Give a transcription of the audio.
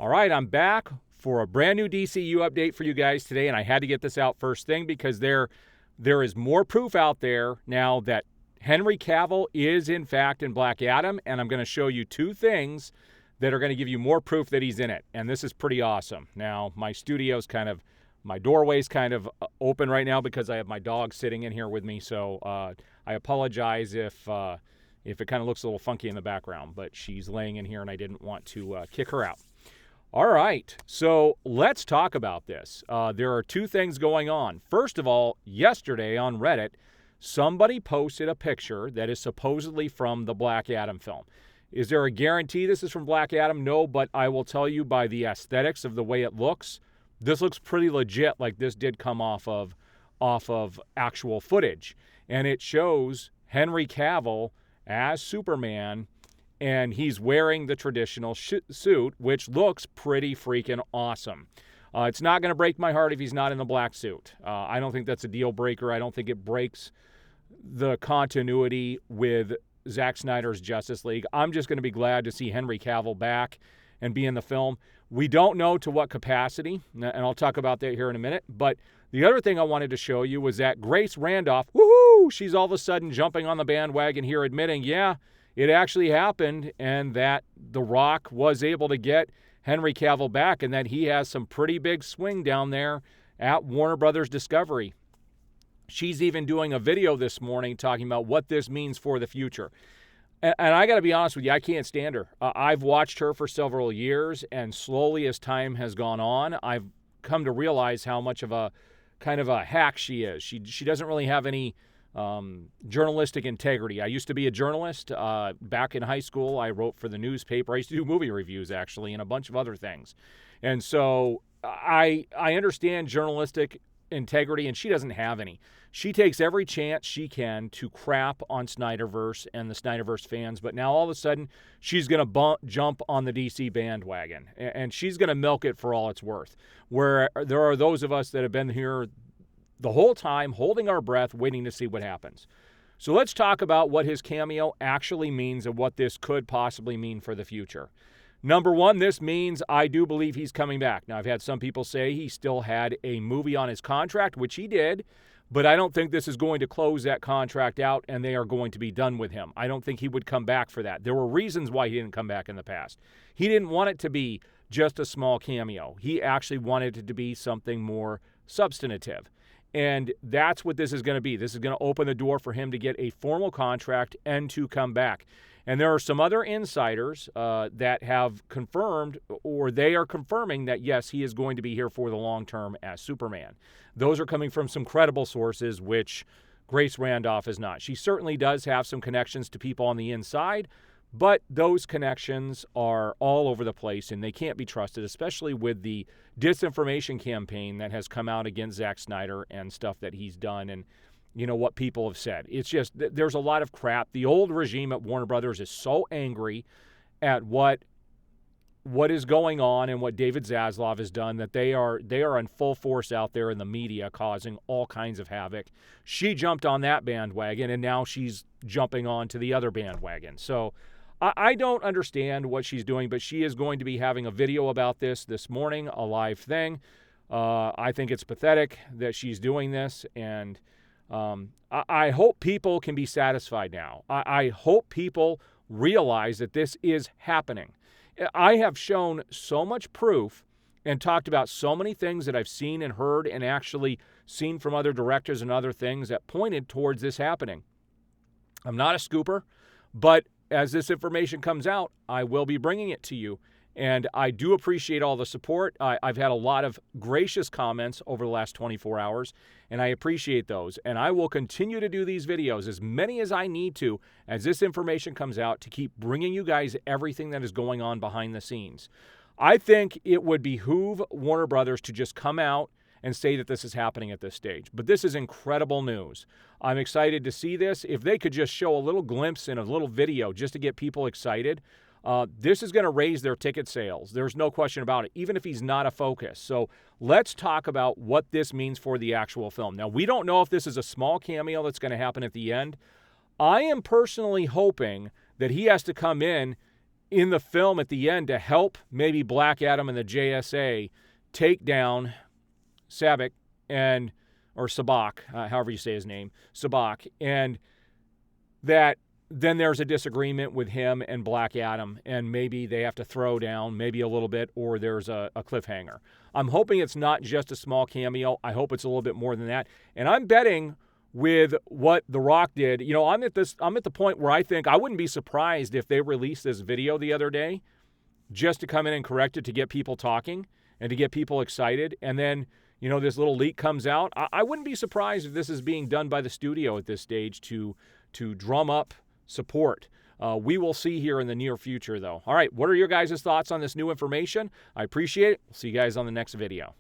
All right, I'm back for a brand new DCEU update for you guys today, and I had to get this out first thing because there is more proof out there now that Henry Cavill is in fact in Black Adam, and I'm going to show you two things that are going to give you more proof that he's in it, and this is pretty awesome. Now, my doorway's kind of open right now because I have my dog sitting in here with me, so I apologize if it kind of looks a little funky in the background, but she's laying in here and I didn't want to kick her out. All right, so let's talk about this. There are two things going on. First of all, yesterday on Reddit, somebody posted a picture that is supposedly from the Black Adam film. Is there a guarantee this is from Black Adam? No, but I will tell you by the aesthetics of the way it looks, this looks pretty legit, like this did come off of actual footage. And it shows Henry Cavill as Superman, and he's wearing the traditional suit, which looks pretty freaking awesome. It's not going to break my heart if he's not in the black suit. I don't think that's a deal breaker. I don't think it breaks the continuity with Zack Snyder's Justice League. I'm just going to be glad to see Henry Cavill back and be in the film. We don't know to what capacity, and I'll talk about that here in a minute. But the other thing I wanted to show you was that Grace Randolph, woohoo, she's all of a sudden jumping on the bandwagon here, admitting, yeah, it actually happened, and that The Rock was able to get Henry Cavill back, and that he has some pretty big swing down there at Warner Brothers Discovery. She's even doing a video this morning talking about what this means for the future. And I got to be honest with you, I can't stand her. I've watched her for several years, and slowly as time has gone on, I've come to realize how much of a kind of a hack she is. She doesn't really have any journalistic integrity. I used to be a journalist. Back in high school, I wrote for the newspaper. I used to do movie reviews, actually, and a bunch of other things. And so I understand journalistic integrity, and she doesn't have any. She takes every chance she can to crap on Snyderverse and the Snyderverse fans, but now all of a sudden she's going to jump on the DC bandwagon, and she's going to milk it for all it's worth. Where there are those of us that have been here the whole time, holding our breath, waiting to see what happens. So let's talk about what his cameo actually means and what this could possibly mean for the future. Number one, this means I do believe he's coming back. Now, I've had some people say he still had a movie on his contract, which he did, but I don't think this is going to close that contract out and they are going to be done with him. I don't think he would come back for that. There were reasons why he didn't come back in the past. He didn't want it to be just a small cameo. He actually wanted it to be something more substantive. And that's what this is going to be. This is going to open the door for him to get a formal contract and to come back. And there are some other insiders that have confirmed, or they are confirming that, yes, he is going to be here for the long term as Superman. Those are coming from some credible sources, which Grace Randolph is not. She certainly does have some connections to people on the inside, but those connections are all over the place, and they can't be trusted, especially with the disinformation campaign that has come out against Zack Snyder and stuff that he's done and, you know, what people have said. It's just, there's a lot of crap. The old regime at Warner Brothers is so angry at what is going on and what David Zaslav has done that they are in full force out there in the media causing all kinds of havoc. She jumped on that bandwagon, and now she's jumping on to the other bandwagon. So I don't understand what she's doing, but she is going to be having a video about this morning, a live thing. I think it's pathetic that she's doing this, and I hope people can be satisfied now. I hope people realize that this is happening. I have shown so much proof and talked about so many things that I've seen and heard and actually seen from other directors and other things that pointed towards this happening. I'm not a scooper, but as this information comes out, I will be bringing it to you. And I do appreciate all the support. I've had a lot of gracious comments over the last 24 hours, and I appreciate those. And I will continue to do these videos, as many as I need to, as this information comes out, to keep bringing you guys everything that is going on behind the scenes. I think it would behoove Warner Brothers to just come out and say that this is happening at this stage. But this is incredible news. I'm excited to see this. If they could just show a little glimpse in a little video just to get people excited, this is going to raise their ticket sales. There's no question about it, even if he's not a focus. So let's talk about what this means for the actual film. Now, we don't know if this is a small cameo that's going to happen at the end. I am personally hoping that he has to come in in the film at the end to help maybe Black Adam and the JSA take down Sabak or Sabak, however you say his name, Sabak, and that then there's a disagreement with him and Black Adam, and maybe they have to throw down maybe a little bit, or there's a cliffhanger. I'm hoping it's not just a small cameo. I hope it's a little bit more than that. And I'm betting with what The Rock did, you know, I'm at the point where I think I wouldn't be surprised if they released this video the other day just to come in and correct it, to get people talking and to get people excited. And then, you know, this little leak comes out. I wouldn't be surprised if this is being done by the studio at this stage to drum up support. We will see here in the near future, though. All right, what are your guys' thoughts on this new information? I appreciate it. We'll see you guys on the next video.